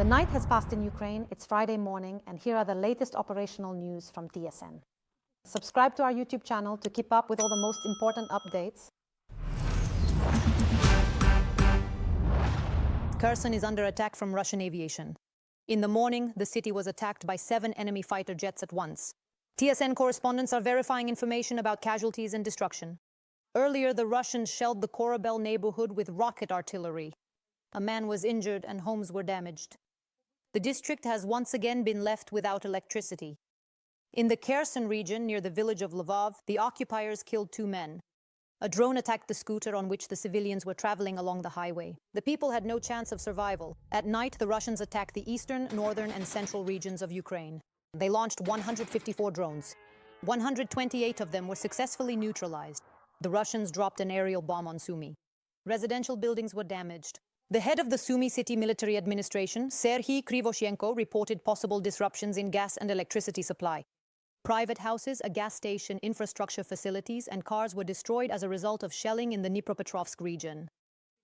The night has passed in Ukraine, it's Friday morning, and here are the latest operational news from TSN. Subscribe to our YouTube channel to keep up with all the most important updates. Kherson is under attack from Russian aviation. In the morning, the city was attacked by 7 enemy fighter jets at once. TSN correspondents are verifying information about casualties and destruction. Earlier, the Russians shelled the Korabel neighborhood with rocket artillery. A man was injured and homes were damaged. The district has once again been left without electricity. In the Kherson region, near the village of Lvov, the occupiers killed 2 men. A drone attacked the scooter on which the civilians were traveling along the highway. The people had no chance of survival. At night, the Russians attacked the eastern, northern, and central regions of Ukraine. They launched 154 drones. 128 of them were successfully neutralized. The Russians dropped an aerial bomb on Sumy. Residential buildings were damaged. The head of the Sumy city military administration, Serhiy Krivoshenko, reported possible disruptions in gas and electricity supply. Private houses, a gas station, infrastructure facilities, and cars were destroyed as a result of shelling in the Dnipropetrovsk region.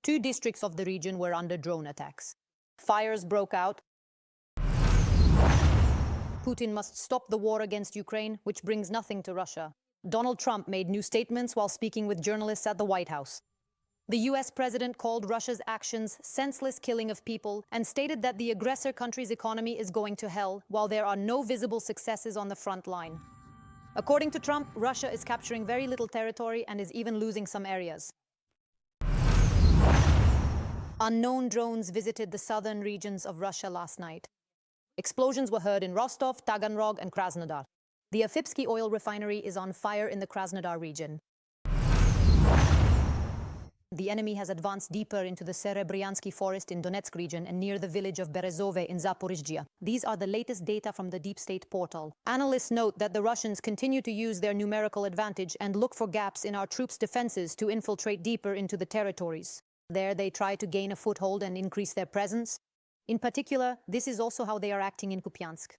2 districts of the region were under drone attacks. Fires broke out. Putin must stop the war against Ukraine, which brings nothing to Russia. Donald Trump made new statements while speaking with journalists at the White House. The US president called Russia's actions senseless killing of people and stated that the aggressor country's economy is going to hell while there are no visible successes on the front line. According to Trump, Russia is capturing very little territory and is even losing some areas. Unknown drones visited the southern regions of Russia last night. Explosions were heard in Rostov, Taganrog, and Krasnodar. The Afipsky oil refinery is on fire in the Krasnodar region. The enemy has advanced deeper into the Serebryansky forest in Donetsk region and near the village of Berezove in Zaporizhzhia. These are the latest data from the Deep State portal. Analysts note that the Russians continue to use their numerical advantage and look for gaps in our troops' defenses to infiltrate deeper into the territories. There they try to gain a foothold and increase their presence. In particular, this is also how they are acting in Kupiansk.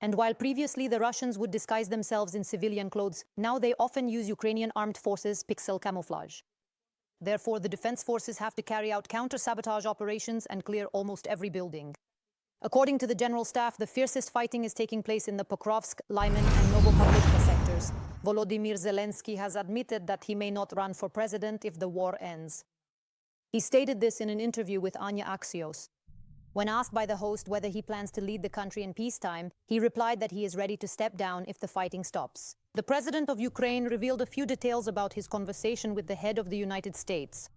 And while previously the Russians would disguise themselves in civilian clothes, now they often use Ukrainian armed forces' pixel camouflage. Therefore, the defense forces have to carry out counter-sabotage operations and clear almost every building. According to the General Staff, the fiercest fighting is taking place in the Pokrovsk, Lyman, and Novopublika sectors. Volodymyr Zelensky has admitted that he may not run for president if the war ends. He stated this in an interview with Anya Axios. When asked by the host whether he plans to lead the country in peacetime, he replied that he is ready to step down if the fighting stops. The president of Ukraine revealed a few details about his conversation with the head of the United States.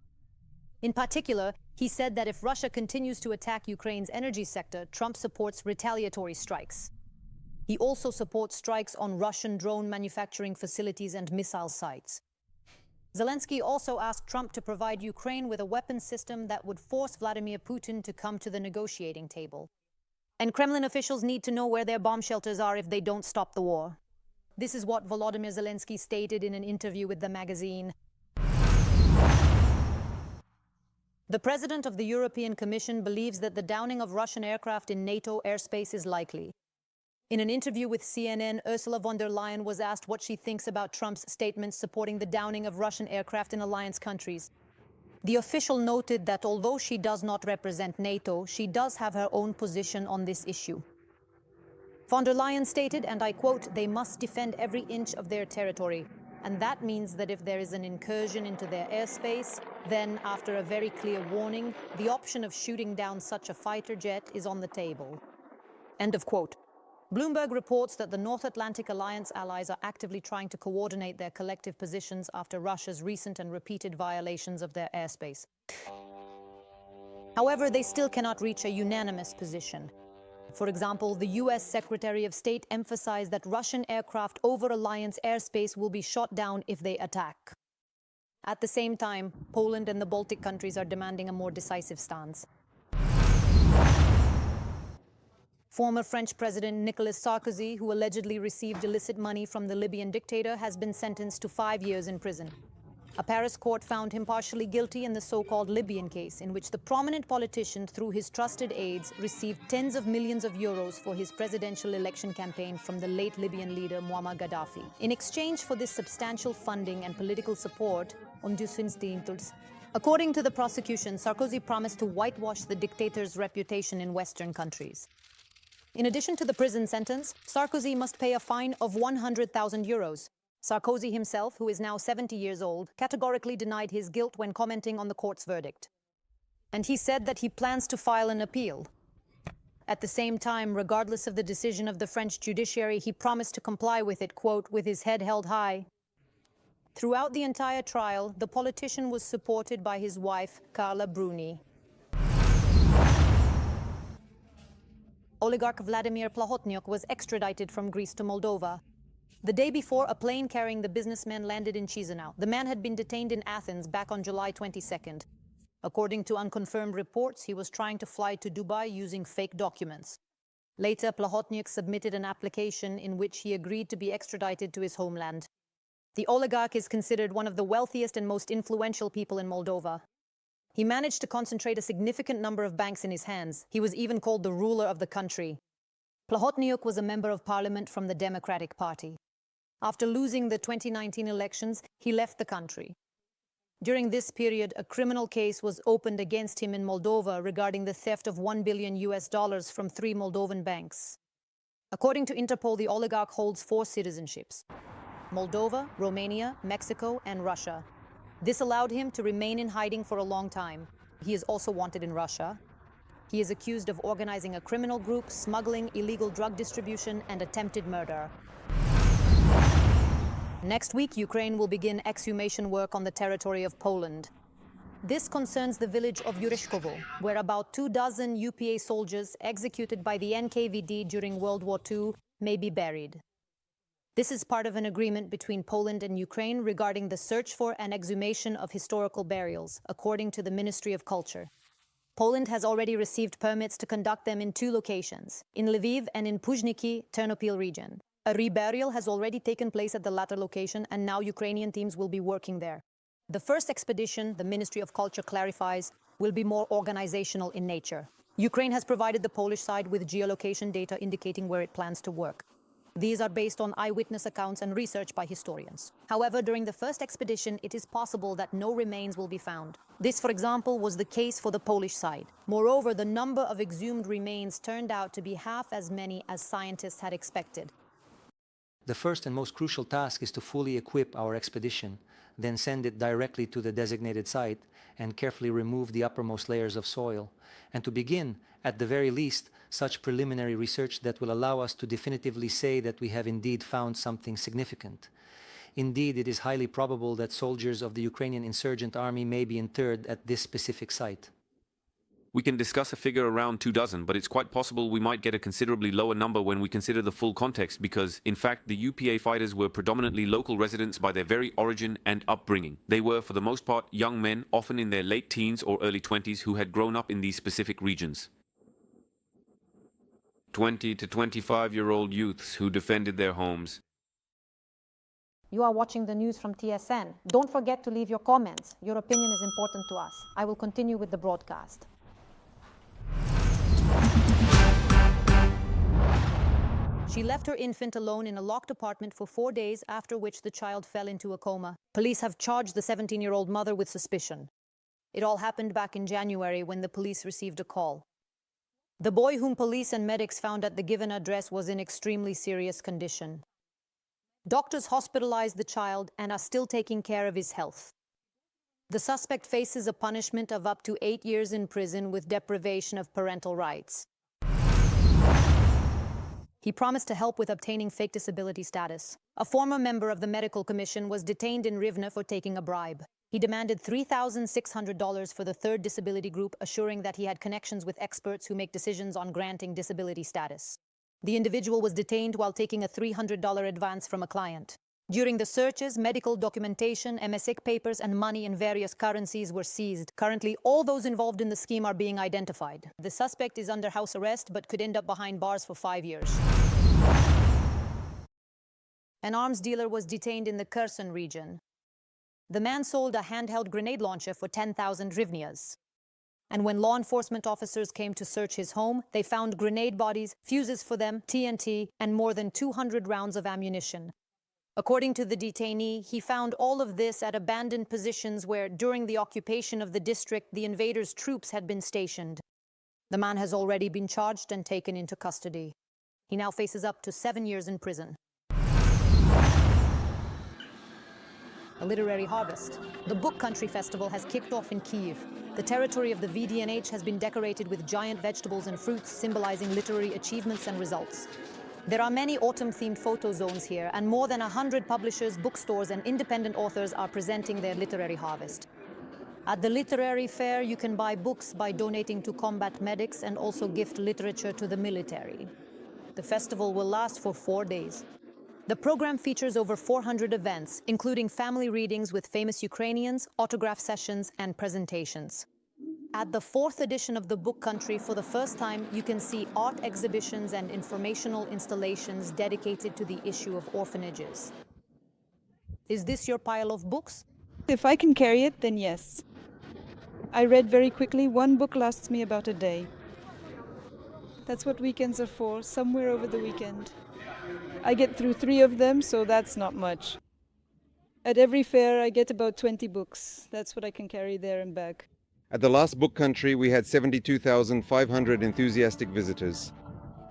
In particular, he said that if Russia continues to attack Ukraine's energy sector, Trump supports retaliatory strikes. He also supports strikes on Russian drone manufacturing facilities and missile sites. Zelensky also asked Trump to provide Ukraine with a weapons system that would force Vladimir Putin to come to the negotiating table. And Kremlin officials need to know where their bomb shelters are if they don't stop the war. This is what Volodymyr Zelensky stated in an interview with the magazine. The president of the European Commission believes that the downing of Russian aircraft in NATO airspace is likely. In an interview with CNN, Ursula von der Leyen was asked what she thinks about Trump's statements supporting the downing of Russian aircraft in alliance countries. The official noted that although she does not represent NATO, she does have her own position on this issue. Von der Leyen stated, and I quote, "They must defend every inch of their territory. And that means that if there is an incursion into their airspace, then, after a very clear warning, the option of shooting down such a fighter jet is on the table." End of quote. Bloomberg reports that the North Atlantic Alliance allies are actively trying to coordinate their collective positions after Russia's recent and repeated violations of their airspace. However, they still cannot reach a unanimous position. For example, the US Secretary of State emphasized that Russian aircraft over alliance airspace will be shot down if they attack. At the same time, Poland and the Baltic countries are demanding a more decisive stance. Former French President Nicolas Sarkozy, who allegedly received illicit money from the Libyan dictator, has been sentenced to 5 years in prison. A Paris court found him partially guilty in the so-called Libyan case, in which the prominent politician, through his trusted aides, received tens of millions of euros for his presidential election campaign from the late Libyan leader Muammar Gaddafi. In exchange for this substantial funding and political support, According to the prosecution, Sarkozy promised to whitewash the dictator's reputation in Western countries. In addition to the prison sentence, Sarkozy must pay a fine of 100,000 euros. Sarkozy himself, who is now 70 years old, categorically denied his guilt when commenting on the court's verdict. And he said that he plans to file an appeal. At the same time, regardless of the decision of the French judiciary, he promised to comply with it, quote, with his head held high. Throughout the entire trial, the politician was supported by his wife, Carla Bruni. Oligarch Vladimir Plahotniuc was extradited from Greece to Moldova. The day before, a plane carrying the businessman landed in Chisinau. The man had been detained in Athens back on July 22nd. According to unconfirmed reports, he was trying to fly to Dubai using fake documents. Later, Plahotniuc submitted an application in which he agreed to be extradited to his homeland. The oligarch is considered one of the wealthiest and most influential people in Moldova. He managed to concentrate a significant number of banks in his hands. He was even called the ruler of the country. Plahotniuc was a member of parliament from the Democratic Party. After losing the 2019 elections, he left the country. During this period, a criminal case was opened against him in Moldova regarding the theft of $1 billion from 3 Moldovan banks. According to Interpol, the oligarch holds 4 citizenships: Moldova, Romania, Mexico, and Russia. This allowed him to remain in hiding for a long time. He is also wanted in Russia. He is accused of organizing a criminal group, smuggling, illegal drug distribution, and attempted murder. Next week, Ukraine will begin exhumation work on the territory of Poland. This concerns the village of Yurishkovo, where about 24 UPA soldiers executed by the NKVD during World War II may be buried. This is part of an agreement between Poland and Ukraine regarding the search for and exhumation of historical burials, according to the Ministry of Culture. Poland has already received permits to conduct them in 2 locations, in Lviv and in Puzhniki, Ternopil region. A reburial has already taken place at the latter location, and now Ukrainian teams will be working there. The first expedition, the Ministry of Culture clarifies, will be more organizational in nature. Ukraine has provided the Polish side with geolocation data indicating where it plans to work. These are based on eyewitness accounts and research by historians. However, during the first expedition, it is possible that no remains will be found. This, for example, was the case for the Polish side. Moreover, the number of exhumed remains turned out to be half as many as scientists had expected. The first and most crucial task is to fully equip our expedition, then send it directly to the designated site and carefully remove the uppermost layers of soil, and to begin, at the very least, such preliminary research that will allow us to definitively say that we have indeed found something significant. Indeed, it is highly probable that soldiers of the Ukrainian insurgent army may be interred at this specific site. We can discuss a figure around 24, but it's quite possible we might get a considerably lower number when we consider the full context because, in fact, the UPA fighters were predominantly local residents by their very origin and upbringing. They were, for the most part, young men, often in their late teens or early 20s, who had grown up in these specific regions. 20 to 25-year-old youths who defended their homes. You are watching the news from TSN. Don't forget to leave your comments. Your opinion is important to us. I will continue with the broadcast. She left her infant alone in a locked apartment for 4 days, after which the child fell into a coma. Police have charged the 17-year-old mother with suspicion. It all happened back in January when the police received a call. The boy whom police and medics found at the given address was in extremely serious condition. Doctors hospitalized the child and are still taking care of his health. The suspect faces a punishment of up to 8 years in prison with deprivation of parental rights. He promised to help with obtaining fake disability status. A former member of the medical commission was detained in Rivne for taking a bribe. He demanded $3,600 for the 3rd disability group, assuring that he had connections with experts who make decisions on granting disability status. The individual was detained while taking a $300 advance from a client. During the searches, medical documentation, MSIC papers, and money in various currencies were seized. Currently, all those involved in the scheme are being identified. The suspect is under house arrest but could end up behind bars for 5 years. An arms dealer was detained in the Kherson region. The man sold a handheld grenade launcher for 10,000 hryvnias. And when law enforcement officers came to search his home, they found grenade bodies, fuses for them, TNT, and more than 200 rounds of ammunition. According to the detainee, he found all of this at abandoned positions where, during the occupation of the district, the invaders' troops had been stationed. The man has already been charged and taken into custody. He now faces up to 7 years in prison. A literary harvest. The Book Country Festival has kicked off in Kyiv. The territory of the VDNH has been decorated with giant vegetables and fruits symbolizing literary achievements and results. There are many autumn-themed photo zones here, and more than 100 publishers, bookstores, and independent authors are presenting their literary harvest. At the literary fair, you can buy books by donating to combat medics and also gift literature to the military. The festival will last for 4 days. The program features over 400 events, including family readings with famous Ukrainians, autograph sessions, and presentations. At the 4th edition of the Book Country, for the first time, you can see art exhibitions and informational installations dedicated to the issue of orphanages. Is this your pile of books? If I can carry it, then yes. I read very quickly. One book lasts me about a day. That's what weekends are for, somewhere over the weekend. I get through 3 of them, so that's not much. At every fair, I get about 20 books. That's what I can carry there and back. At the last Book Country, we had 72,500 enthusiastic visitors,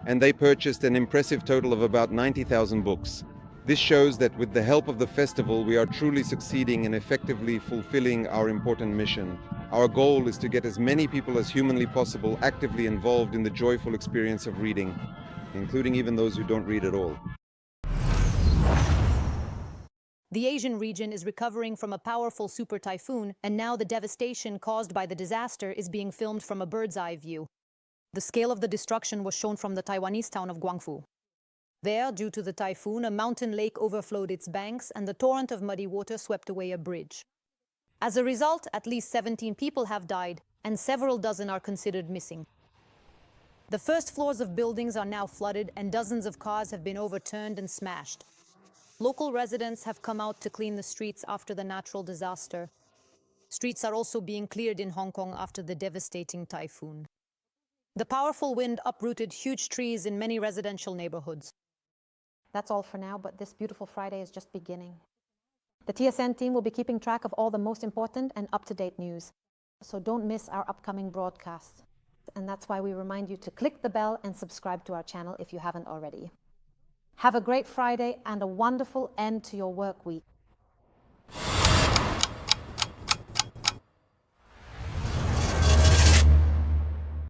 and they purchased an impressive total of about 90,000 books. This shows that with the help of the festival, we are truly succeeding in effectively fulfilling our important mission. Our goal is to get as many people as humanly possible actively involved in the joyful experience of reading, including even those who don't read at all. The Asian region is recovering from a powerful super typhoon, and now the devastation caused by the disaster is being filmed from a bird's-eye view. The scale of the destruction was shown from the Taiwanese town of Guangfu. There, due to the typhoon, a mountain lake overflowed its banks and the torrent of muddy water swept away a bridge. As a result, at least 17 people have died, and several dozen are considered missing. The first floors of buildings are now flooded, and dozens of cars have been overturned and smashed. Local residents have come out to clean the streets after the natural disaster. Streets are also being cleared in Hong Kong after the devastating typhoon. The powerful wind uprooted huge trees in many residential neighborhoods. That's all for now, but this beautiful Friday is just beginning. The TSN team will be keeping track of all the most important and up-to-date news, so don't miss our upcoming broadcasts. And that's why we remind you to click the bell and subscribe to our channel if you haven't already. Have a great Friday and a wonderful end to your work week.